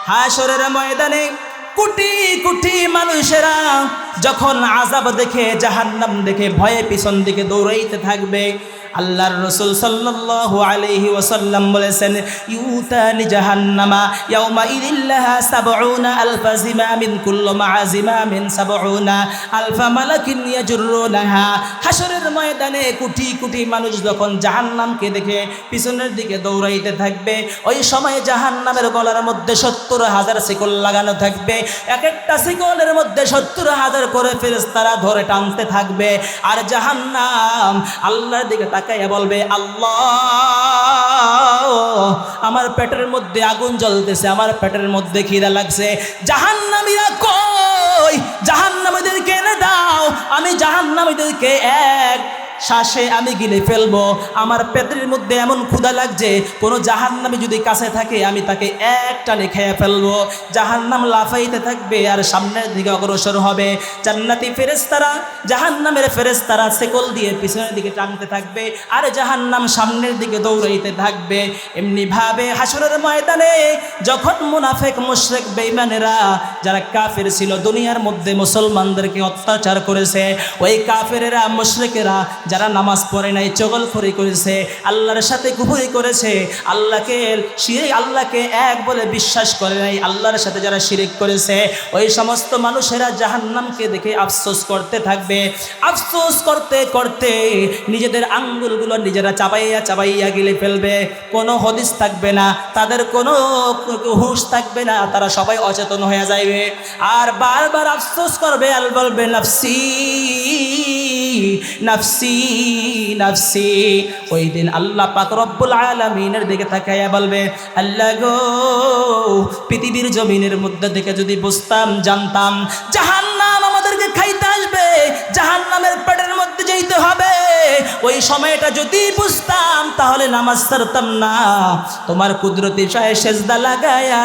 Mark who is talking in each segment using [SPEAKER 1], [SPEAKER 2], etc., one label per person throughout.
[SPEAKER 1] হাশরের ময়দানে কোটি কোটি মানুষেরা যখন আযাব দেখে, জাহান্নাম দেখে ভয়ে পিছন দিকে দৌড়াইতে থাকবে, আল্লাহর রাসূল সাল্লাল্লাহু আলাইহি ওয়াসাল্লাম বলেছেন, ইউতানি জাহান্নামা ইয়াউমা ইদিল্লাহা ৭০ আলফা জিমামিন কুল্লু মা'a জিমামিন ৭০ আলফা মালাকিন ইয়াজুরুনাহা। হাশরের ময়দানে কোটি কোটি মানুষ যখন জাহান্নামকে দেখে পিছনের দিকে দৌড়াইতে থাকবে, ওই সময় জাহান্নামের গলার মধ্যে ৭০,০০০ শিকল লাগানো থাকবে। এক একটা শিকলের মধ্যে ৭০,০০০ করে ফেরেশতারা ধরে টানতে থাকবে। আর জাহান্নাম আল্লাহর দিকে তাকাইয়া বলবে, আল্লাহ, আমার পেটের মধ্যে আগুন জ্বলতেছে, আমার পেটের মধ্যে খিদা লাগছে, জাহান্নামীরা কই? জাহান্নামীদেরকে এনে দাও, আমি জাহান্নামীদেরকে এক শ্বাসে আমি গিলে ফেলবো। আমার পেটের মধ্যে এমন ক্ষুধা লাগছে, কোনো জাহান্নামী যদি কাছে থাকে আমি তাকে এক টানে খেয়ে ফেলবো। জাহান্নাম লাফাইতে থাকবে আর সামনের দিকে অগ্রসর হবে। জান্নাতি ফেরেশতারা জাহান্নামের ফেরেশতারা শিকল দিয়ে পিছনের দিকে টানতে থাকবে, আর জাহান্নাম সামনের দিকে দৌড়াইতে থাকবে। এমনি ভাবে হাশরের ময়দানে যখন মুনাফিক মুশরিক বেঈমানেরা, যারা কাফের ছিল, দুনিয়ার মধ্যে মুসলমানদেরকে অত্যাচার করেছে, ওই কাফেরেরা মুশরিকেরা যারা নামাজ পড়ে নাই, চগলখড়ি করেছে, আল্লাহর সাথে কুফরি করেছে, আল্লাহকে এক বলে বিশ্বাস করে নাই, আল্লাহর সাথে যারা শিরিক করেছে, ওই সমস্ত মানুষেরা জাহান্নামকে দেখে আফসোস করতে থাকবে। আফসোস করতে করতে নিজেদের আঙ্গুলগুলো নিজেরা চাবাইয়া চাবাইয়া গিলে ফেলবে। কোনো হদিস থাকবে না, তাদের কোনো হুঁশ থাকবে না, তারা সবাই অচেতন হয়ে যাবে। আর বারবার আফসোস করবে, আর বলবে নাফসি নাফসি নাফসি। ওই দিন আল্লাহ পাক রব্বুল আলামিনের দিকে তাকাইয়া বলবে, আল্লাহ গো, পৃথিবীর জমিনের মধ্যে থেকে যদি বুঝতাম, জানতাম জাহান্নাম আমাদেরকে খাইতে আসবে, জাহান্নামের পেটের মধ্যে যেতে হবে, ওই সময়টা যদি বুঝতাম তাহলে নামাজ ছাড়তাম না, তোমার কুদরতি শায়ে সেজদা লাগায়া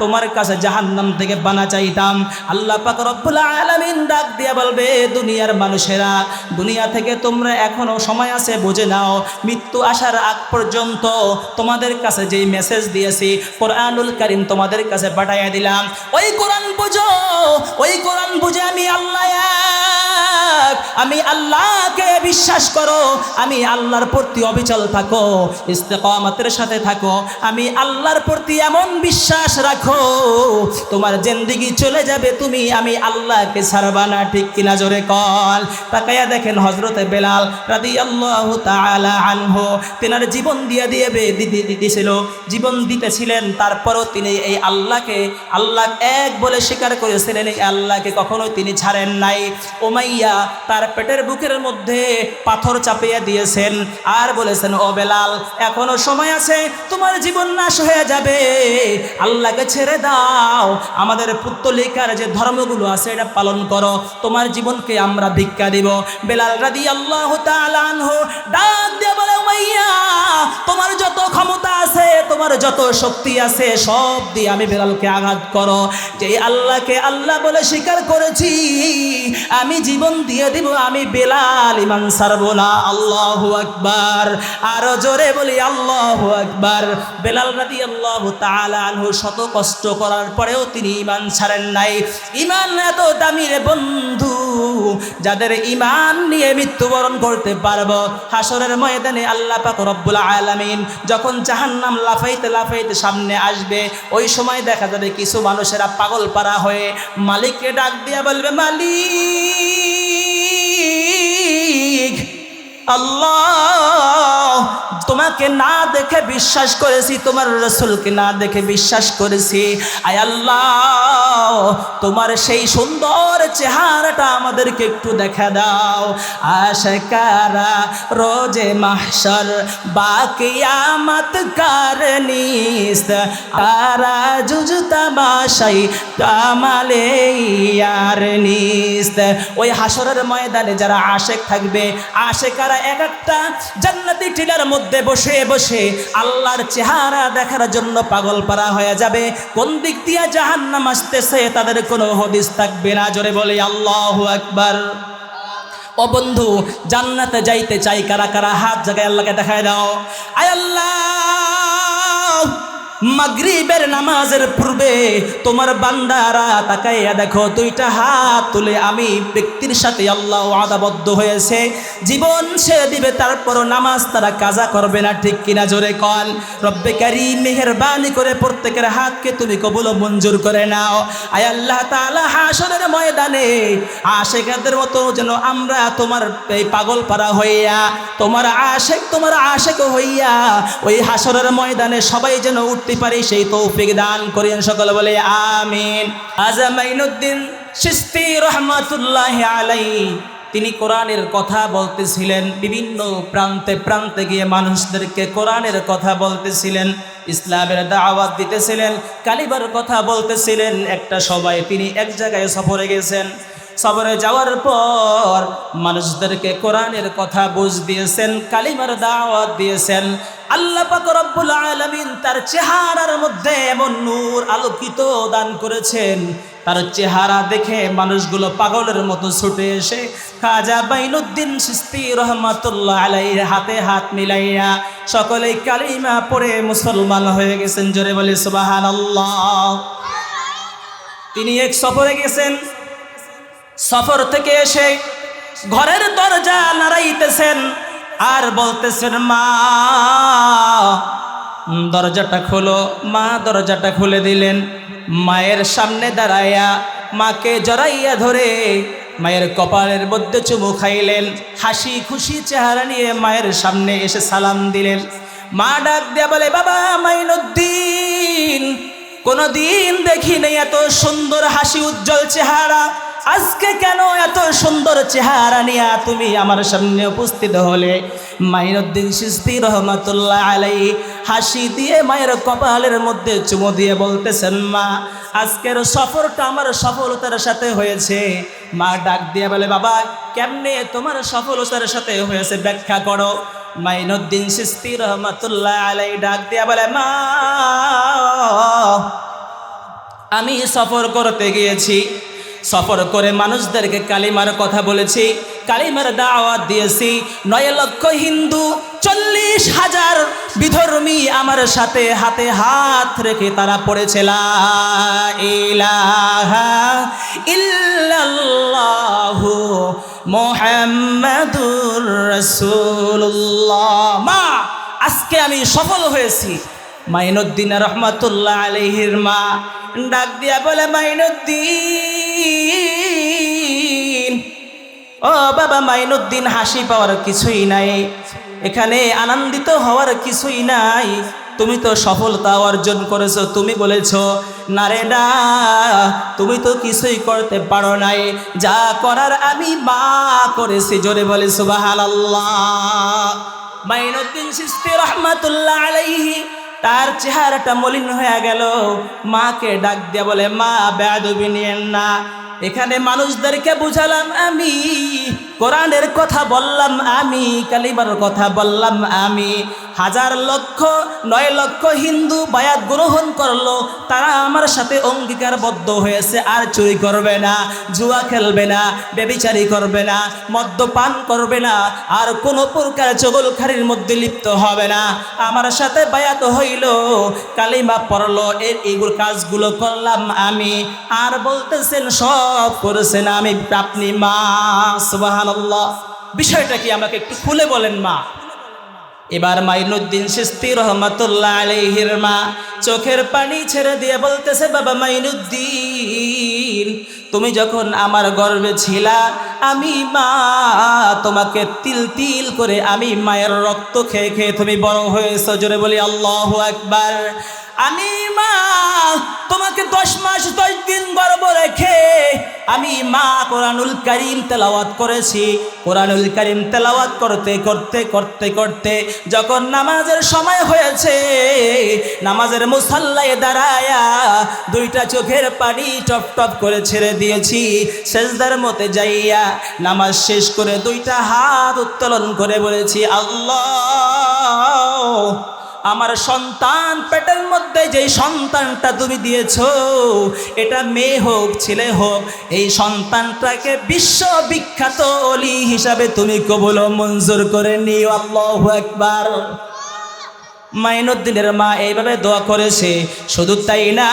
[SPEAKER 1] তোমার কাছে জাহান্নাম থেকে বানা চাইতাম। আল্লাহ পাক রব্বুল আলামিন ডাক দিয়া বলবে, দুনিয়ার মানুষেরা, দুনিয়া থেকে তোমরা এখনো সময় আছে, বুঝে নাও, মৃত্যু আসার আগ পর্যন্ত তোমাদের কাছে যেই মেসেজ দিয়েছি, কোরআনুল কারীম তোমাদের কাছে পাঠাইয়া দিলাম, ওই কোরআন বুঝো, ওই কোরআন বুঝে আমি আল্লাহ এক, আমি আল্লাহকে বিশ্বাস করো, আমি আল্লাহর প্রতি অবিচল থাকো, ইস্তেকামতের সাথে থাকো, আমি আল্লাহর প্রতি এমন বিশ্বাস রাখো, তোমার জিন্দেগি চলে যাবে, তুমি আমি আল্লাহকে ছাড়বা না। ঠিক কিনা? জোরে কল। তাকায়া দেখেন হযরতে বেলাল রাদিয়াল্লাহু তাআলা আনহু, তিনার জীবন দিয়েছিল, জীবন দিতেছিলেন, তারপরও তিনি এই আল্লাহকে আল্লাহ এক বলে স্বীকার করেছিলেন, এই আল্লাহকে কখনোই তিনি ছাড়েন নাই। উমাইয়া তার পেটের বুকের মধ্যে পাথর চাপিয়ে দিয়েছেন আর বলেছেন, ও বেলাল, এখনো সময় আছে, তোমার জীবন নাশ হয়ে যাবে, আল্লাহকে ছেড়ে দাও, আমাদের পুত্তলিকার যে ধর্মগুলো আছে এটা পালন করো, তোমার জীবনকে আমরা ভিক্ষা দিব। বেলাল রাদিয়াল্লাহু তাআলা আনহু ডাক দিয়ে বলে, উমাইয়া, তোমার যত ক্ষমতা আছে, তোমার যত শক্তি আছে, সব দিয়ে আমি বেলালকে আঘাত করো, যে আল্লাহকে আল্লাহ বলে স্বীকার করেছি, আমি জীবন দিয়ে দিব, আমি বেলাল ঈমান ছাড়বো না। আল্লাহু আকবার। আরো জোরে বলি আল্লাহু আকবার। বেলাল রাদিয়াল্লাহু তাআলা আনহু শত কষ্ট করার পরেও তিনি ঈমান ছাড়েন নাই। ঈমান এত দামি রে বন্ধু, যাদের ঈমান নিয়ে মৃত্যুবরণ করতে পারবো, হাশরের ময়দানে আল্লাহ পাক রব্বুল আলামিন যখন জাহান্নাম লাফাইতে লাফাইতে সামনে আসবে, ওই সময় দেখা যাবে কিছু মানুষেরা পাগল পারা হয়ে মালিককে ডাক দিয়া বলবে, মালিক, আল্লাহ, তোমাকে না দেখে বিশ্বাস করেছি, তোমার রাসূলকে না দেখে বিশ্বাস করেছি, আয় আল্লাহ, তোমার সেই সুন্দর চেহারাটা আমাদেরকে একটু দেখা দাও। আশকারা রোজে মাহশর বা কিয়ামত কারনিস, আরা জুজ তামাশাই কামালে ইয়ার নিস। ওই হাশরের ময়দানে যারা আশেক থাকবে, আশেকারা এক একটা জান্নাতি টিলার মধ্যে বসে বসে আল্লাহর চেহারা দেখার জন্য পাগল পারা হয়ে যাবে। কোন দিক দিয়ে জাহান্নাম আসতেছে তাদের কোনো হদিস থাকবে না। জোরে বলে আল্লাহু আকবার। ও বন্ধু, জান্নাতে যাইতে চাই কারা কারা? হাত জায়গায় আল্লাহকে দেখায় দাও। আয় আল্লাহ, মাগরিবের নামাজের পূর্বে তোমার বান্দারা তাকাইয়া দেখো, দুইটা হাত তুলে আমি ব্যক্তির সাথে আল্লাহ ওয়াদাবদ্ধ হয়েছে, জীবন সে দিবে, তারপরও নামাজ তারা কাজা করবে না। ঠিক কিনা? জোরে কন। রব্বে কারীম মেহেরবানি করে প্রত্যেকের হাতকে তুমি কবুল ও মঞ্জুর করে নাও। আয় আল্লাহ তাআলা, হাসরের ময়দানে আশিকদের মতো যেন আমরা তোমার এই পাগল পারা হইয়া, তোমার আশেক হইয়া ওই হাসরের ময়দানে সবাই যেন উঠতে পারি, সেই তৌফিক দান করেন। সকলে বলে আমিন। খাজা মাইনুদ্দিন চিশতি রহমাতুল্লাহি আলাইহি তিনি কোরআনের কথা বলতেছিলেন, বিভিন্ন প্রান্তে প্রান্তে গিয়ে মানুষদেরকে কোরআনের কথা বলতেছিলেন, ইসলামের দাওয়াত দিতেছিলেন, কালিমার কথা বলতেছিলেন। একটা সবাই তিনি এক জায়গায় সফরে গেছেন। সফরে যাওয়ার পর মানুষদেরকে কোরআনের কথা বুঝ দিয়েছেন, কালিমার দাওয়াত দিয়েছেন। আল্লাহ পাক রব্বুল আলামিন তার চেহারার মধ্যে এমন নূর আলোকিত দান করেছেন, তার চেহারা দেখে মানুষগুলো পাগলের মতো ছুটে এসে খাজা মাইনুদ্দিন চিশতি রহমাতুল্লাহ আলাইহির হাতে হাত মিলাইয়া সকলেই কালিমা পড়ে মুসলমান হয়ে গেছেন। জোরে বলে সুবহানাল্লাহ। তিনি এক সফরে গেছেন, সফর থেকে এসে ঘরের দরজা নাড়াইতেছেন আর বলতেছেন, মা দরজাটা খোলো। মা দরজাটা খুলে দিলেন। মায়ের সামনে দাঁড়াইয়া মাকে জড়াইয়া ধরে মায়ের কপালের মধ্যে চুমু খাইলেন, হাসি খুশি চেহারা নিয়ে মায়ের সামনে এসে সালাম দিলেন। মা ডাক দিয়া বলে, বাবা মাইনুদ্দিন, কোনদিন দেখি নাই এত সুন্দর হাসি উজ্জ্বল চেহারা, আজকে কেন এত সুন্দর চেহারা নিয়ে তুমি আমার সামনে উপস্থিত হলে? মাইনুদ্দিন চিশতি রহমাতুল্লাহ আলাইহি হাসি দিয়ে মায়ের কপালের মধ্যে চুমু দিয়ে বলতেছেন, মা আজকের সফরটা আমার সফলতার সাথে হয়েছে। মা ডাক দিয়ে বলে, বাবা কেমনে তোমার সফলতার সাথে হয়েছে ব্যাখ্যা করো। মাইনুদ্দিন চিশতি রহমাতুল্লাহ আলাইহি ডাক দিয়ে বলে, মা আমি সফর করতে গিয়েছি, সফর করে মানুষদেরকে কালিমার কথা বলেছি, কালিমার দাওয়াত দিয়েছি। 9 লক্ষ হিন্দু, 40,000 বিধর্মী আমার সাথে হাতে হাত রেখে তারা পড়েছে লা ইলাহা ইল্লাল্লাহু মুহাম্মাদুর রাসূলুল্লাহ। মা আজকে আমি সফল হয়েছি। মাইনুদ্দিন রহমাতুল্লাহ আলাইহির মা ডাক দিয়া বলে, মাইনুদ্দিন, ও বাবা মাইনুদ্দিন, হাসি পাওয়ার কিছুই নাই, এখানে আনন্দিত হওয়ার কিছুই নাই। তুমি তো সফলতা অর্জন করেছো, তুমি বলেছো না রে না, তুমি তো কিছুই করতে পারো নাই, যা করার আমি মা করেছি। জোরে বলে সুবহানাল্লাহ। মাইনুদ্দিন চিশতি রহমাতুল্লাহ আলাইহি তার চেহারাটা মলিন হয়ে গেল। মাকে ডাক দিয়া বলে, মা বেয়াদবি নিয়েন না, এখানে মানুষদেরকে বুঝালাম আমি, কোরআনের কথা বললাম আমি, কালিমার কথা বললাম আমি। 9 লক্ষ হিন্দু বায়াত গ্রহণ করলো, তারা আমার সাথে অঙ্গীকারবদ্ধ হয়েছে আর চুরি করবে না, জুয়া খেলবে না, ব্যভিচারী করবে না, মদ্যপান করবে না, আর কোনো প্রকার চগলখারির মধ্যে লিপ্ত হবে না। আমার সাথে বায়াত হইল, কালিমা পড়লো, এইগুলো কাজগুলো করলাম আমি। আর বলতেছেন সব করেছেন আমি, আপনি মা। সুবহানাল্লাহ। বিষয়টা কি আমাকে একটু খুলে বলেন মা। এবার মাইনুদ্দিন চিশতি রহমাতুল্লাহ আলাইহির মা চোখের পানি ছেড়ে দিয়ে বলতেছে, বাবা মাইনুদ্দিন, তুমি যখন আমার গর্ভে ছিলা, আমি মা তোমাকে তিল তিল করে আমি মায়ের রক্ত খেয়ে খেয়ে তুমি বড় হয়েছো। জোরে বলি আল্লাহু আকবার। আমি মা তোমাকে 10 মাস 10 দিন গর্ভ রেখে আমি মা কোরআনুল কারীম তেলাওয়াত করেছি। কোরআনুল কারীম তেলাওয়াত করতে করতে করতে করতে যখন নামাজের সময় হয়েছে, নামাজের মুসাল্লায় দাঁড়ায়া 2টা চোখের পানি টপ টপ করে ছেড়ে দিয়েছি। সেজদার মধ্যে যাইয়া নামাজ শেষ করে 2টা হাত উত্তোলন করে বলেছি, আল্লাহ, আমার সন্তান পেটের মধ্যে যেই সন্তানটা তুমি দিয়েছো, এটা মেয়ে হোক ছেলে হোক, এই সন্তানটাকে বিশ্ববিখ্যাত ওলি হিসাবে তুমি কবুল ও মঞ্জুর করে নিও। আল্লাহু আকবার। মাইনুদ্দিনের মা এইভাবে দোয়া করেছে। শুধু তাই না,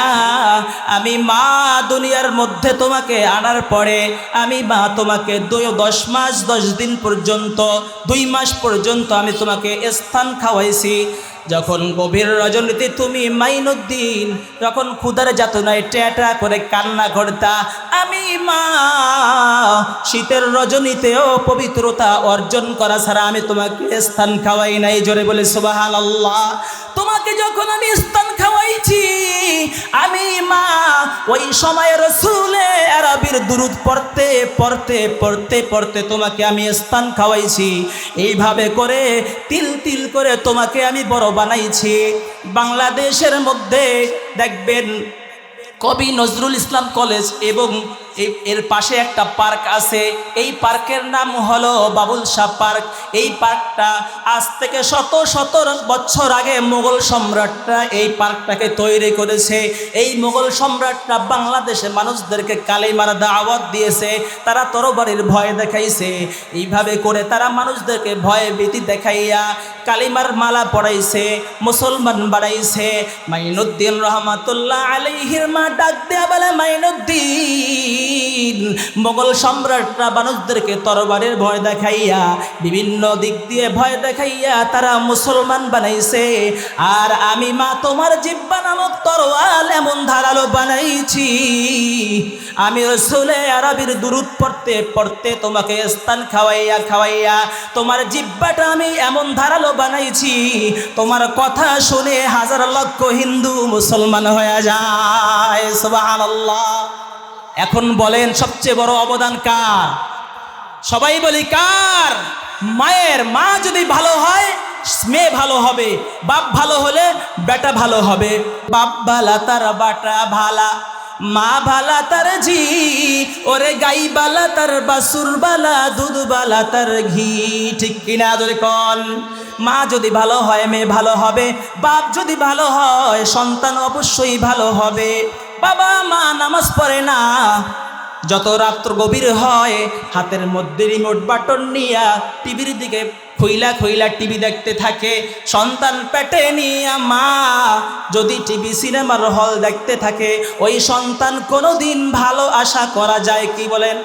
[SPEAKER 1] আমি মা দুনিয়ার মধ্যে তোমাকে আনার পরে আমি মা তোমাকে 10 মাস 10 দিন পর্যন্ত 2 মাস পর্যন্ত আমি তোমাকে স্থান খাওয়াইছি। যখন গভীর রজনীতে তুমি মাইনুদ্দিন যখন ক্ষুধার যাতনায় টেটা করে কান্না করতা, আমি মা শীতের রজনীতেও পবিত্রতা অর্জন করা ছাড়া আমি তোমাকে স্থান খাওয়াই নাই। জোরে বলে সুবহানাল্লাহ। তোমাকে যখন আমি স্থান খাওয়াইছি, আমি মা ওই সময় রাসূলে আরবির দুরূদ পড়তে পড়তে পড়তে পড়তে তোমাকে আমি স্থান খাওয়াইছি। এইভাবে করে তিল তিল করে তোমাকে আমি বড় বানাইছি। বাংলাদেশের মধ্যে দেখবেন কবি নজরুল ইসলাম কলেজ এবং এর পাশে একটা পার্ক আছে। এই পার্কের নাম হলো বাবুল শাহ পার্ক। এই পার্কটা আজ থেকে শত শত বছর আগে মুঘল সম্রাটরা এই পার্কটাকে তৈরি করেছে। এই মুঘল সম্রাটরা বাংলাদেশের মানুষদেরকে কালিমার দাওয়াত দিয়েছে, তারা তরবারির ভয় দেখাইছে। এইভাবে করে তারা মানুষদেরকে ভয় ভীতি দেখাইয়া কালিমার মালা পড়াইছে, মুসলমান বাড়াইছে। মাইনুদ্দিন রহমাতুল্লাহ আলাইহির মা ডাক দেয়া বলে, মাইনুদ্দিন মোগল সম্রাটরা মানুষদেরকে তরবারের ভয় দেখাইয়া বিভিন্ন দিক দিয়ে ভয় দেখাইয়া তারা মুসলমান বানাইছে। আর আমি মা তোমার জিহ্বা নামক তরোয়াল এমন ধারালো বানাইছি, আমি রাসূলে আরবির দুরূদ পড়তে পড়তে তোমাকে স্থান খাওয়াইয়া খাওয়াইয়া তোমার জিহ্বাটা আমি এমন ধারালো বানাইছি, তোমার কথা শুনে হাজার লক্ষ হিন্দু মুসলমান হয়ে যায়। সুবহানাল্লাহ। এখন বলেন সবচেয়ে বড় অবদান কার? সবাই বলি কার? মায়ের। মা যদি ভালো হয় মেয়ে ভালো হবে, বাপ ভালো হলে বেটা ভালো হবে। বাপ ভালা তার বাটা ভালা, মা ভালা তার ঝি, ওরে গাই বালা তার বাসুর বালা, দুধ বালা তার ঘি। ঠিক কিনা ধরে কন? মা যদি ভালো হয় মেয়ে ভালো হবে, বাপ যদি ভালো হয় সন্তান অবশ্যই ভালো হবে। বাবা মা নামাজ পড়ে না, যত রাত্র গভীর হয় হাতের মধ্যে রিমোট বাটন নিয়া টিভির দিকে খুইলা খুইলা টিভি দেখতে থাকে। সন্তান পেটে নিয়া মা যদি টিভি সিনেমার হল দেখতে থাকে, ওই সন্তান কোনোদিন ভালো আশা করা যায়? কি বলেন?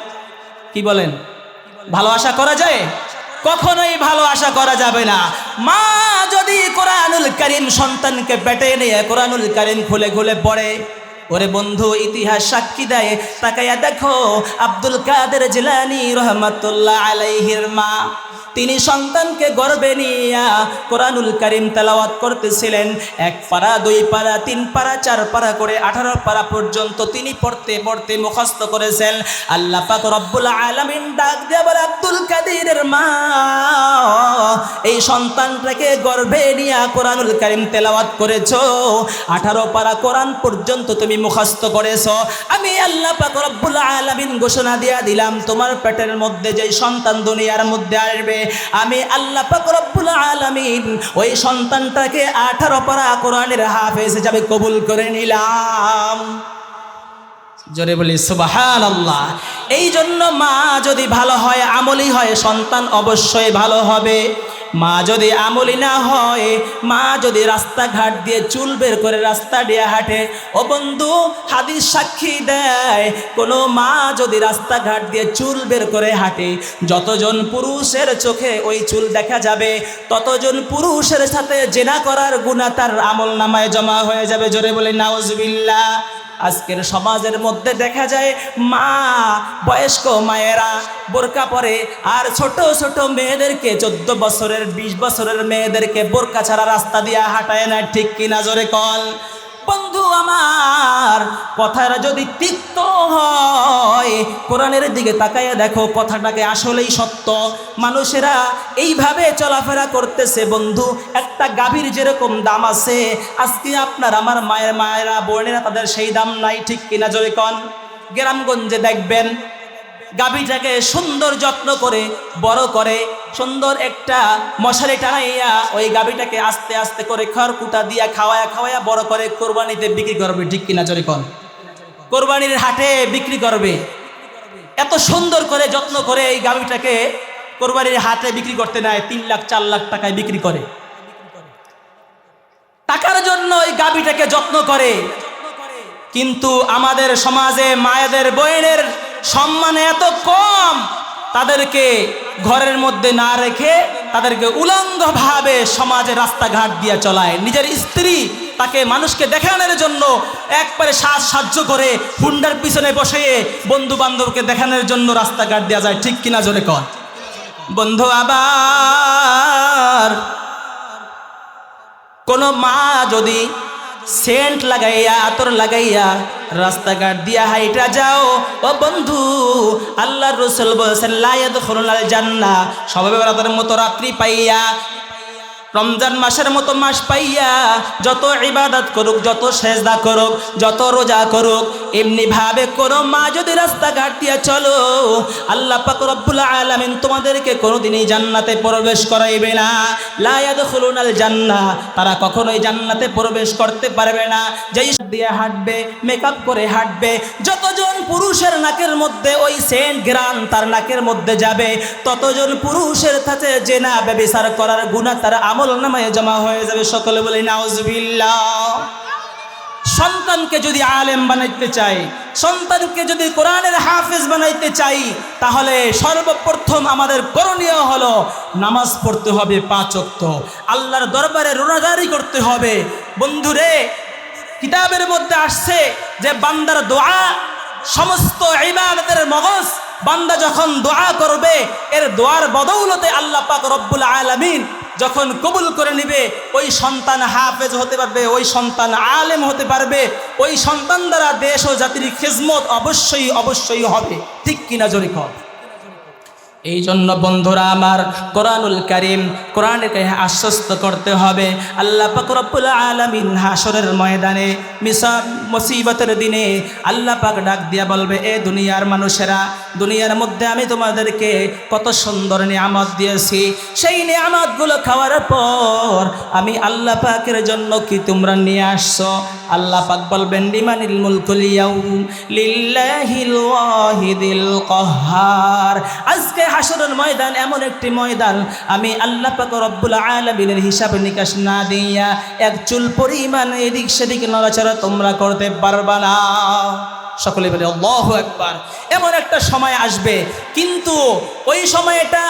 [SPEAKER 1] কি বলেন? ভালো আশা করা যায়? কখনোই ভালো আশা করা যাবে না। মা যদি কোরআনুল কারীম সন্তানকে পেটে নিয়ে কোরআনুল কারীম খুলে খুলে পড়ে, ওরে বন্ধু ইতিহাস সাক্ষী দেয়, তাকাইয়া দেখো আব্দুল কাদের জিলানী রহমাতুল্লাহ আলাইহির মা, তিনি সন্তানকে গর্বে নিয়া কোরআনুল কারীম তেলাওয়াত করতেছিলেন। 1 পারা 2 পারা 3 পারা 4 পারা করে 18 পারা পর্যন্ত তিনি পড়তে পড়তে মুখস্থ করেছেন। আল্লাহ পাক রব্বুল আলামিন ডাক দিয়ে বলে, আব্দুল কাদেরের মা, এই সন্তানটাকে গর্বে নিয়া কোরআনুল কারীম তেলাওয়াত করেছো, 18 পারা কোরআন পর্যন্ত তুমি মুখস্থ করেছো। আমি আল্লাহ পাক রব্বুল আলামিন ঘোষণা দিয়া দিলাম, তোমার পেটের মধ্যে যে সন্তান দুনিয়ার মধ্যে আসবে, আমি আল্লাহ পাক রব্বুল আলামিন ওই সন্তানটাকে 18 পারা কোরআনের হাফেজ হিসেবে কবুল করে নিলাম। জোরে বলি সুবহানাল্লাহ। এই জন্য মা যদি ভালো হয় আমলি হয় সন্তান অবশ্যই ভালো হবে। মা যদি আমলি না হয়, মা যদি রাস্তাঘাট দিয়ে চুল বের করে রাস্তা দিয়ে হাঁটে, ও বন্ধু হাদিস সাক্ষী দেয়, কোনো মা যদি রাস্তাঘাট দিয়ে চুল বের করে হাঁটে, যতজন পুরুষের চোখে ওই চুল দেখা যাবে, ততজন পুরুষের সাথে জেনা করার গুনাহ তার আমল নামায় জমা হয়ে যাবে। জোরে বলে নাউজুবিল্লাহ। আজকের সমাজের মধ্যে দেখা যায় মা বয়স্ক মায়েরা বোরকা পরে, আর ছোট ছোট মেয়েদেরকে 14 বছরের 20 বছরের মেয়েদেরকে বোরকা ছাড়া রাস্তা দিয়ে হাঁটায় না। ঠিক কিনা জোরে কল? বন্ধু আমার কথাটা যদি তিক্ত হয়, কোরআনের দিকে তাকাইয়া দেখো কথাটাকে আসলেই সত্য। মানুষেরা এইভাবে চলাফেরা করতেছে বন্ধু। একটা গাভীর যেরকম দাম আছে, আজকে আপনার আমার মায়েরা বোনেরা তাদের সেই দাম নাই। ঠিক কিনা জোরে কন? গ্রামগঞ্জে দেখবেন গাভীটাকে সুন্দর যত্ন করে বড় করে, সুন্দর একটা মশারি টানাইয়া ওই গাভীটাকে আস্তে আস্তে করে খড়কুটা দিয়া খাওয়ায়া খাওয়ায়া বড় করে কোরবানিতে বিক্রি করবে। ঠিক কিনা জোরে কন? কোরবানির হাটে বিক্রি করবে। এত সুন্দর করে যত্ন করে এই গাভীটাকে কোরবানির হাটে বিক্রি করতে নেয়, 3 লাখ 4 লাখ টাকায় বিক্রি করে। টাকার জন্য ওই গাভীটাকে যত্ন করে। কিন্তু আমাদের সমাজে মায়েদের বোনের সম্মান এত কম, তাদেরকে ঘরের মধ্যে না রেখে তাদেরকে উলঙ্গভাবে সমাজে রাস্তাঘাট দিয়ে চলায়। নিজের স্ত্রী তাকে মানুষকে দেখানোর জন্য একবারে সাহায্য করে হুন্ডার পিছনে বসে বন্ধু বান্ধবকে দেখানোর জন্য রাস্তাঘাট দেওয়া যায়। ঠিক কিনা জোরে কর বন্ধু। আবার কোন মা যদি সেন্ট লাগাইয়া আতর লাগাইয়া রাস্তাঘাট দিয়া হাইটা যাও, ও বন্ধু, আল্লাহর রাসূল বলেছেন লা ইয়াদখুলুল জান্নাহ, শবে বরাতের মতো রাত্রি পাইয়া, রমজান মাসের মতো মাস পাইয়া যত ইবাদত করুক, যত সেজদা করুক, যত রোজা করুক, এমনি ভাবে কোন মা যদি রাস্তাঘাট দিয়া চলো, আল্লাহ পাক রব্বুল আলামিন তোমাদেরকে কোনোদিনই জান্নাতে প্রবেশ করাইবে না। লা ইয়াদখুলুনাল জান্নাহ, তারা কখনোই জান্নাতে প্রবেশ করতে পারবে না। যেই দিয়ে হাঁটবে, মেকআপ করে হাঁটবে, যতজন পুরুষের নাকের মধ্যে ওই সেন্ট ঘ্রাণ তার নাকের মধ্যে যাবে, ততজন পুরুষের সাথে জেনা ব্যভিচার করার গুনাহ তার আমল নামায় জমা হয়ে যাবে। সকলে বলি নাউজুবিল্লাহ। সন্তানকে যদি আলেম বানাইতে চাই, সন্তানকে যদি কোরআনের হাফেজ বানাইতে চাই, তাহলে সর্বপ্রথম আমাদের করণীয় হলো নামাজ পড়তে হবে 5 ওয়াক্ত, আল্লাহর দরবারে রোজাদারি করতে হবে। বন্ধুরে, কিতাবের মধ্যে আসছে যে বান্দার দোয়া সমস্ত ইবাদতের মগজ। বান্দা যখন দোয়া করবে, এর দোয়ার বদৌলতে আল্লাহ পাক রব্বুল আলামিন যখন কবুল করে নিবে, ওই সন্তান হাফেজ হতে পারবে, ওই সন্তান আলেম হতে পারবে, ওই সন্তান দ্বারা দেশ ও জাতির খিদমত অবশ্যই অবশ্যই হবে। ঠিক কিনা জোরে কর। এই জন্য বন্ধুরা আমার, কোরআনুল কারীম, কোরআনকে আশ্বস্ত করতে হবে। আল্লাহ পাক রব্বুল আলামিন হাসরের ময়দানে মুসিবতের দিনে আল্লাহ পাক ডাক দিয়া বলবে, এ দুনিয়ার মানুষেরা, দুনিয়ার মধ্যে আমি তোমাদেরকে কত সুন্দর নিয়ামত দিয়েছি, সেই নিয়ামতগুলো খাওয়ার পর আমি আল্লাহ পাকের জন্য কি তোমরা নিয়ে আসছো? আল্লাহ পাক বলবেন, লিমানিল মুলকুল ইয়াউম লিল্লাহিল ওয়াহিদিল কাহ্হার। আজকে হাসরের ময়দান এমন একটি ময়দান, আমি আল্লাহ পাক রব্বুল আলামিনের হিসাব নিকাশ না দিয়া এক চুল পরিমাণ এদিক সেদিক নড়াচড়া তোমরা করতে পারবা না। সকলে বলে আল্লাহু আকবার। এমন একটা সময় আসবে, কিন্তু ওই সময়টা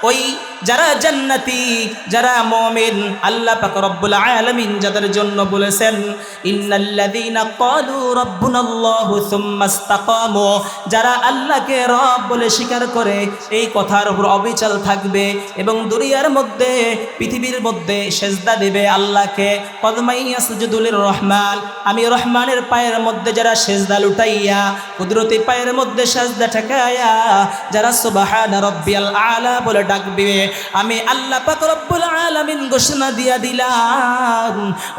[SPEAKER 1] ওই যারা জান্নাতি, যারা মুমিন, আল্লাহ পাক রব্বুল আলামিন যাদের জন্য বলেছেন ইন্নাল্লাযীনা ক্বালু রাব্বুনাল্লাহু সুম্মা ইসতাকামু, যারা আল্লাহকে রব বলে স্বীকার করে এই কথার উপর অবিচল থাকবে এবং দুনিয়ার মধ্যে পৃথিবীর মধ্যে সেজদা দেবে আল্লাহকে। কদমাই ইয়াসজুদু লির রহমান, আমি রহমানের পায়ের মধ্যে যারা সেজদা লুটাইয়া, কুদরতি পায়ের মধ্যে সেজদা ঠেকায়া যারা সুবহানা রাব্বিয়াল আলা বলে ডাকবে, আমি আল্লাহ পাক রব্বুল আলামিন ঘোষণা দিয়া দিলাম,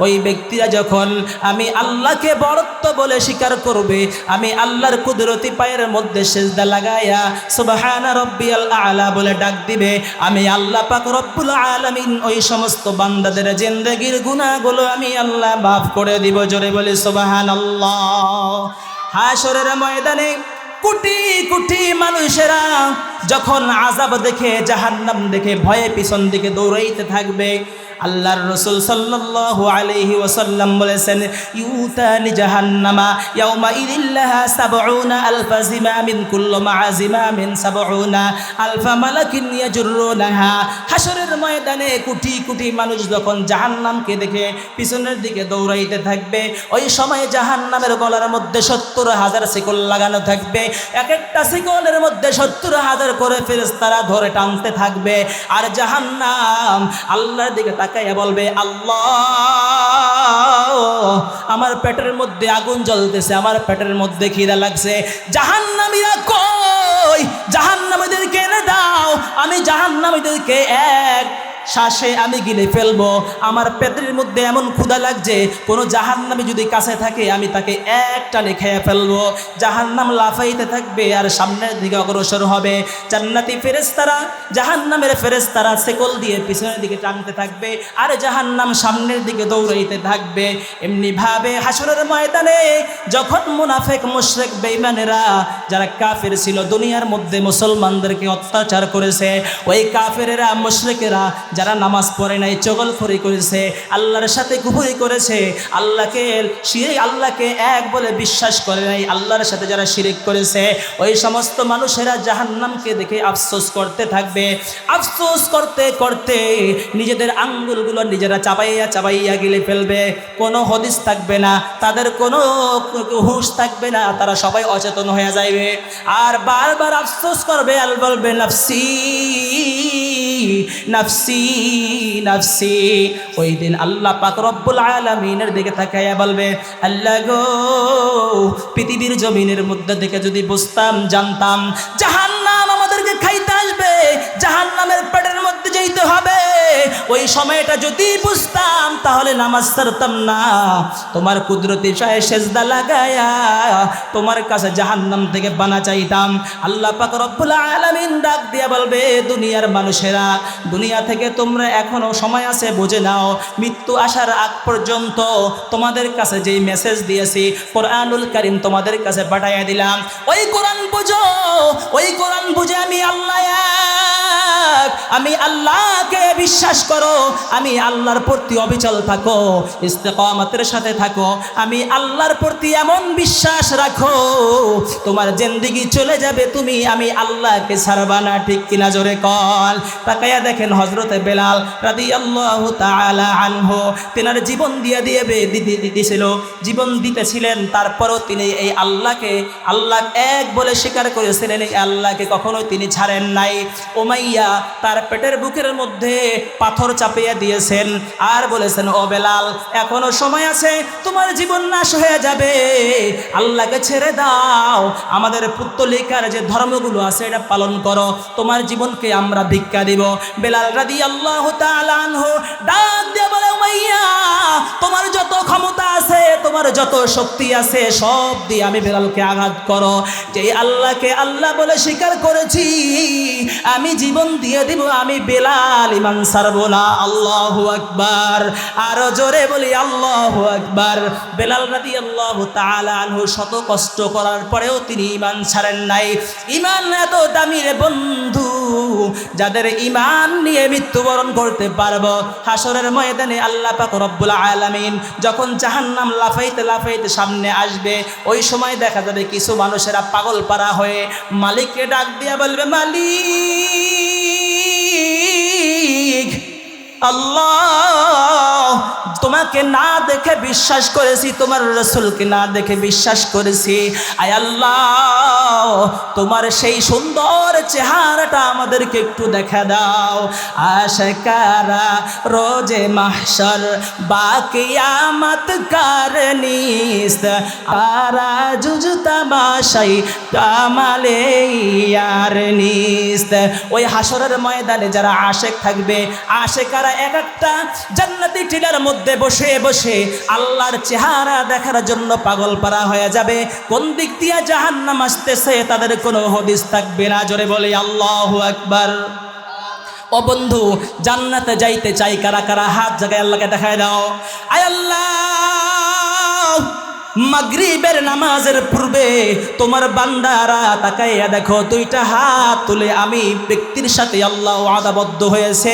[SPEAKER 1] ওই ব্যক্তিরা যখন আমি আল্লাহকে বরত্ব বলে স্বীকার করবে, আমি আল্লাহর কুদরতি পায়ের মধ্যে সিজদা লাগায়া সুবহানা রাব্বিয়াল আলা বলে ডাক দিবে, আমি আল্লাহ পাক রব্বুল আলামিন ওই সমস্ত বান্দাদের জিন্দেগীর গুনাহগুলো আমি আল্লাহ মাফ করে দিব। জোরে বলে সুবহানাল্লাহ। হাসরের ময়দানে কোটি কোটি মানুষেরা যখন আযাব দেখে, জাহান্নাম দেখে ভয়ে পিছন দিকে দৌড়াইতে থাকবে, আল্লাহর রাসূল সাল্লাল্লাহু আলাইহি ওয়াসাল্লাম বলেছেন, ইউতানি জাহান্নামা ইয়াউমা ইদিল্লাহা ৭০,০০০ জিমামিন কুল্লু মা জিমামিন ৭০,০০০ মালাকিন ইয়াজুরুনাহা। হাসরের ময়দানে কোটি কোটি মানুষ যখন জাহান্নামকে দেখে পিছনের দিকে দৌড়াইতে থাকবে, ওই সময় জাহান্নামের গলার মধ্যে ৭০,০০০ শিকল লাগানো থাকবে, এক একটা শিকলের মধ্যে ৭০,০০০ করে ফেরেশতারা ধরে টানতে থাকবে। আর জাহান্নাম আল্লাহর দিকে তাকাইয়া বলবে, আল্লাহ, আমার পেটের মধ্যে আগুন জ্বলতেছে, আমার পেটের মধ্যে খিদা লাগছে, জাহান্নামীরা কই? জাহান্নামীদেরকে এনে দাও, আমি জাহান্নামীদেরকে এক শ্বাসে আমি গিলে ফেলবো। আমার পেটের মধ্যে এমন ক্ষুধা লাগছে, কোনো জাহান্নামী যদি কাছে থাকে আমি তাকে এক টানে খেয়ে ফেলবো। জাহান্নাম লাফাইতে থাকবে আর সামনের দিকে অগ্রসর হবে। জান্নাতি ফেরেশতারা জাহান্নামের ফেরেশতারা শিকল দিয়ে পিছনের দিকে টানতে থাকবে আর জাহান্নাম সামনের দিকে দৌড়াইতে থাকবে। এমনি ভাবে হাসরের ময়দানে যখন মুনাফিক মুশরিক বেঈমানেরা যারা কাফের ছিল, দুনিয়ার মধ্যে মুসলমানদেরকে অত্যাচার করেছে, ওই কাফেরেরা মুশরিকেরা যারা নামাজ পড়ে নাই, চগলখড়ি করেছে, আল্লাহর সাথে কুফরি করেছে, আল্লাহকে এক বলে বিশ্বাস করে নাই, আল্লাহর সাথে যারা শিরিক করেছে, ওই সমস্ত মানুষেরা জাহান্নামকে দেখে আফসোস করতে থাকবে। আফসোস করতে করতে নিজেদের আঙ্গুলগুলো নিজেরা চাবাইয়া গিলে ফেলবে। কোনো হদিস থাকবে না, তাদের কোনো হুঁশ থাকবে না, তারা সবাই অচেতন হয়ে যাবে আর বারবার আফসোস করবে আর বলবে নাফসি নাফসি নাফসি। ওই দিন আল্লাহ পাক রব্বুল আলামিনের দিকে তাকাইয়া বলবে, আল্লাহ গো, পৃথিবীর জমিনের মধ্যে থেকে যদি বুঝতাম, জানতাম জাহান্নাম আমাদেরকে খাইতে আসবে, জাহান্নামের পেটের মধ্যে যেতে হবে, ওই সময়টা যদি বুঝতাম তাহলে নামাজ ছাড়তাম না, তোমার কুদরতি শায়ে সেজদা লাগায়া তোমার কাছে জাহান্নাম থেকে বানা চাইতাম। আল্লাহ পাক রব্বুল আলামিন ডাক দিয়া বলবে, দুনিয়ার মানুষেরা, দুনিয়া থেকে তোমরা এখনো সময় আছে, বুঝে নাও, মৃত্যু আসার আগ পর্যন্ত তোমাদের কাছে যেই মেসেজ দিয়েছি, কোরআনুল কারীম তোমাদের কাছে পাঠাইয়া দিলাম, ওই কোরআন বুঝো, ওই কোরআন বুঝে আমি আল্লাহকে বিশ্বাস করো, আমি আল্লাহর প্রতি অবিচল থাকো, ইস্তেকামতের সাথে থাকো, আমি আল্লাহর প্রতি এমন বিশ্বাস রাখো, তোমার জিন্দেগি চলে যাবে, আমি আল্লাহকে ছাড়বা না। ঠিক কিনা জোরে কল। তাকায়া দেখেন হযরতে বেলাল রাদিয়াল্লাহু তাআলা আনহু, তিনার জীবন দিতেছিল, জীবন দিতেছিলেন, তারপরও তিনি এই আল্লাহ এক বলে স্বীকার করেছিলেন, এই আল্লাহকে কখনোই তিনি ছাড়েন নাই। উমাইয়া তার পেটের বুকের মধ্যে পাথর চাপিয়ে দিয়েছেন আর বলেছেন, ও বেলাল, এখনো সময় আছে, তোমার জীবন নাশ হয়ে যাবে, আল্লাহকে ছেড়ে দাও, আমাদের পুত্তলিকার যে ধর্মগুলো আছে এটা পালন করো, তোমার জীবনকে আমরা ভিক্ষা দিব। বেলাল রাদিয়াল্লাহু তাআলা আনহু ডাক দিয়ে বলে, উমাইয়া, তোমার যত ক্ষমতা আছে, তোমার যত শক্তি আছে, সব দিয়ে আমি বেলালকে আঘাত করো, যে আল্লাহকে আল্লাহ বলে স্বীকার করেছি, আমি জীবন দিয়ে দিব, আমি বেলাল ঈমান ছাড়বো না। আল্লাহু আকবার। আরো জোরে বলি আল্লাহু আকবার। বেলাল রাদিয়াল্লাহু তাআলা আনহু শত কষ্ট করার পরেও তিনি ঈমান ছাড়েন নাই। ঈমান এত দামি রে বন্ধু, যাদের ঈমান নিয়ে মৃত্যুবরণ করতে পারবো, হাসরের ময়দানে আল্লাহ পাক রব্বুল আলামিন যখন জাহান্নাম লাফাইতে লাফাইতে সামনে আসবে, ওই সময় দেখা যাবে কিছু মানুষেরা পাগল পারা হয়ে মালিককে ডাক দিয়া বলবে, মালিক, আল্লাহ, তোমাকে না দেখে বিশ্বাস করেছি, তোমার রাসূলকে না দেখে বিশ্বাস করেছি, আয় আল্লাহ, তোমার সেই সুন্দর চেহারাটা আমাদেরকে একটু দেখা দাও। আশকারা রোজে মাহশর বাকিয়ামত কারনিস্ত, আরা জুজ তামাশাই কামালে ইয়ার নিস্ত। ওই হাসরের ময়দানে যারা আশেক থাকবে, আশেকারা এক একটা জান্নাতি টিলার মধ্যে বসে বসে আল্লাহর চেহারা দেখার জন্য পাগল পারা হয়ে যাবে। কোন দিক দিয়ে জাহান্নাম আসতেছে তাদের কোনো হদিস থাকবে না। জোরে বলি আল্লাহু আকবার। ও বন্ধু, জান্নাতে যাইতে চাই কারা কারা? হাত জায়গায় আল্লাহকে দেখায় দাও। আয় আল্লাহ, মাগরিবের নামাজের পূর্বে তোমার বান্দারা তাকাইয়া দেখো, দুইটা হাত তুলে আমি ব্যক্তির সাথে আল্লাহ ওয়াদাবদ্ধ হয়েছে,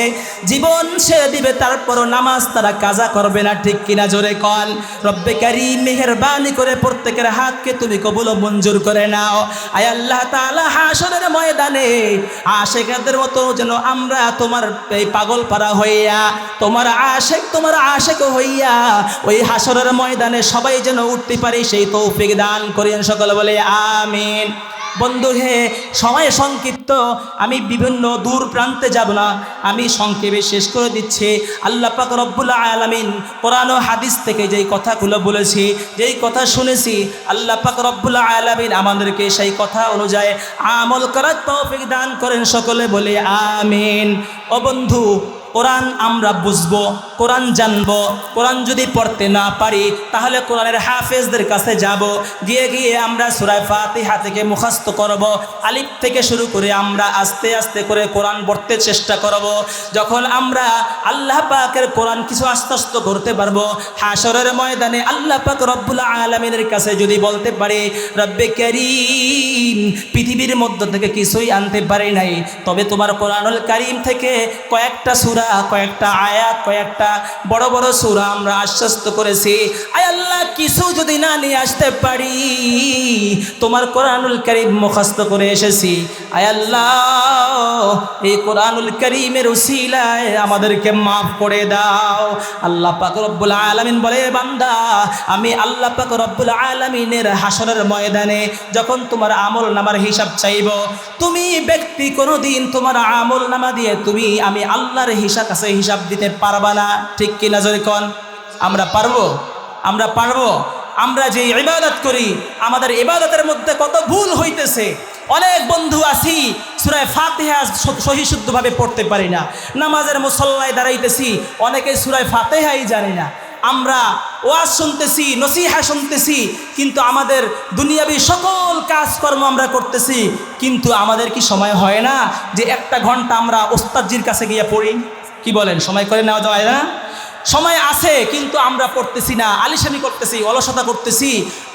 [SPEAKER 1] জীবন ছেড়ে দিবে, তারপরও নামাজ তারা কাজা করবে না। ঠিক কিনা জোরে কল। রব্বে কারীম মেহেরবানি করে প্রত্যেকের হাতকে তুমি কবুল ও মঞ্জুর করে নাও। আয় আল্লাহ তাআলা, হাসরের ময়দানে আশেকদের মতো যেন আমরা তোমার এই পাগল পারা হইয়া, তোমার আশেক হইয়া ওই হাসরের ময়দানে সবাই যেন উঠতে পারি, সেই তৌফিক দান করেন। সকলে বলে আমিন। বন্ধু হে, সময় সংক্ষিপ্ত, আমি বিভিন্ন দূর প্রান্তে যাব না, আমি সংক্ষেপে শেষ করে দিচ্ছি। আল্লাহ পাক রব্বুল আলামিন কোরআন ও হাদিস থেকে যেই কথাগুলো বলেছি, যেই কথা শুনেছি, আল্লাহ পাক রব্বুল আলামিন আমাদেরকে সেই কথা অনুযায়ী আমল করার তৌফিক দান করেন। সকলে বলে আমিন। ও বন্ধু, কোরআন আমরা বুঝবো, কোরআন জানবো। কোরআন যদি পড়তে না পারি তাহলে কোরআনের হাফেজদের কাছে যাব, গিয়ে আমরা সূরা ফাতিহা থেকে মুখস্থ করব, আলিফ থেকে শুরু করে আমরা আস্তে আস্তে করে কোরআন পড়তে চেষ্টা করব। যখন আমরা আল্লাহ পাকের কোরআন কিছু আস্তে করতে পারবো, হাসরের ময়দানে আল্লাহ পাক রব্বুল আলামিনের কাছে যদি বলতে পারি, রব্বে কারীম কারীম পৃথিবীর মধ্য থেকে কিছুই আনতে পারি নাই, তবে তোমার কোরআনুল কারীম থেকে কয়েকটা সূরা, কয়েকটা আয়াত, কয়েকটা বড় বড় সূরা আমরা আশ্বস্ত করেছি। আয় আল্লাহ, কিছু যদি না নিয়ে আসতে পারি, তোমার কোরআনুল কারীম মুখস্থ করে এসেছি। আয় আল্লাহ, এই কোরআনুল কারীমের উসিলায় আমাদেরকে মাফ করে দাও। আল্লাহ পাক রব্বুল আলামিন বলে, বান্দা, আমি আল্লাহ পাক রব্বুল আলামিনের হাসরের ময়দানে যখন তোমার আমল নামার হিসাব চাইব, তুমি ব্যক্তি কোনোদিন তোমার আমল নামা দিয়ে আমি আল্লাহর কাছে হিসাব দিতে পারবা না। ঠিক কি না জোরে কোন? আমরা পারবো? আমরা পারবো? আমরা যে ইবাদত করি, আমাদের ইবাদতের মধ্যে কত ভুল হইতেছে। অনেক বন্ধু আছি সূরা ফাতিহা সহি শুদ্ধভাবে পড়তে পারি না, নামাজের মুসল্লায় দাঁড়াইতেছি, অনেকে সূরা ফাতিহাই জানি না। আমরা ওয়াজ শুনতেছি, নসিহা শুনতেছি, কিন্তু আমাদের দুনিয়াবি সকল কাজকর্ম আমরা করতেছি, কিন্তু আমাদের কি সময় হয় না যে 1 ঘন্টা আমরা ওস্তাদজির কাছে গিয়ে পড়ি? কি বলেন, সময় করে নেওয়া যায় না? সময় আছে, কিন্তু আমরা পড়তেছি না, আলিশানি করতেছি, অলসতা করতেছি।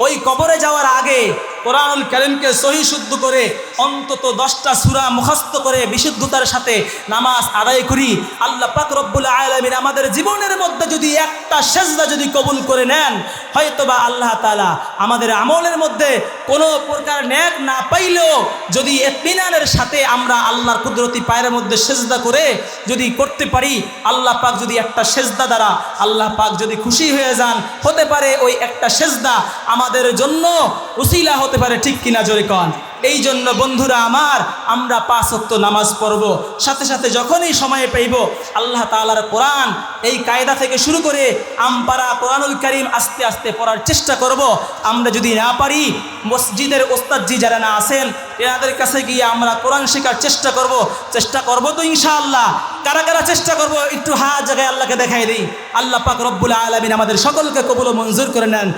[SPEAKER 1] ওই কবরে যাওয়ার আগে কোরআনুল কারীমকে সহি শুদ্ধ করে অন্তত 10টা সূরা মুখস্থ করে বিশুদ্ধতার সাথে নামাজ আদায় করি। আল্লাহ পাক রব্বুল আলামিন আমাদের জীবনের মধ্যে যদি একটা সেজদা যদি কবুল করে নেন, হয়তোবা আল্লাহ তাআলা আমাদের আমলের মধ্যে কোনো প্রকার নেক না পাইলেও যদি ইতমিনানের সাথে আমরা আল্লাহর কুদরতি পায়ের মধ্যে সেজদা করে যদি করতে পারি, আল্লাহ পাক যদি একটা সেজদা দ্বারা আল্লাহ পাক যদি খুশি হয়ে যান, হতে পারে ওই একটা সেজদা আমাদের জন্য উসিলা হতে পারে। ঠিক কিনা জোরে কন? এই জন্য বন্ধুরা আমার, আমরা 5 ওয়াক্ত নামাজ পড়ব, সাথে সাথে যখনই সময় পাইব আল্লাহ তাআলার কোরআন এই কায়দা থেকে শুরু করে আমপারা কোরআনুল কারীম আস্তে আস্তে পড়ার চেষ্টা করব। আমরা যদি না পারি, মসজিদের ওস্তাদজি যারা না আছেন এনাদের কাছে গিয়ে আমরা কোরআন শেখার চেষ্টা করব তো ইনশাআল্লাহ। কারা কারা চেষ্টা করব একটু হাত জায়গায় আল্লাহকে দেখাই দিই। আল্লাহ পাক রব্বুল আলামিন আমাদের সকলকে কবুল ও মঞ্জুর করে নেন,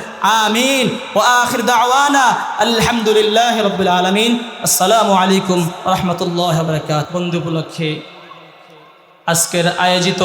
[SPEAKER 1] আমিন। ওয়া আখির দাওয়ানা আলহামদুলিল্লাহি রাব্বিল আলামিন। আসসালামু আলাইকুম ওয়া রাহমাতুল্লাহি ওয়া বারাকাতুহু। বন্ধু উপলক্ষে আজকের আয়োজিত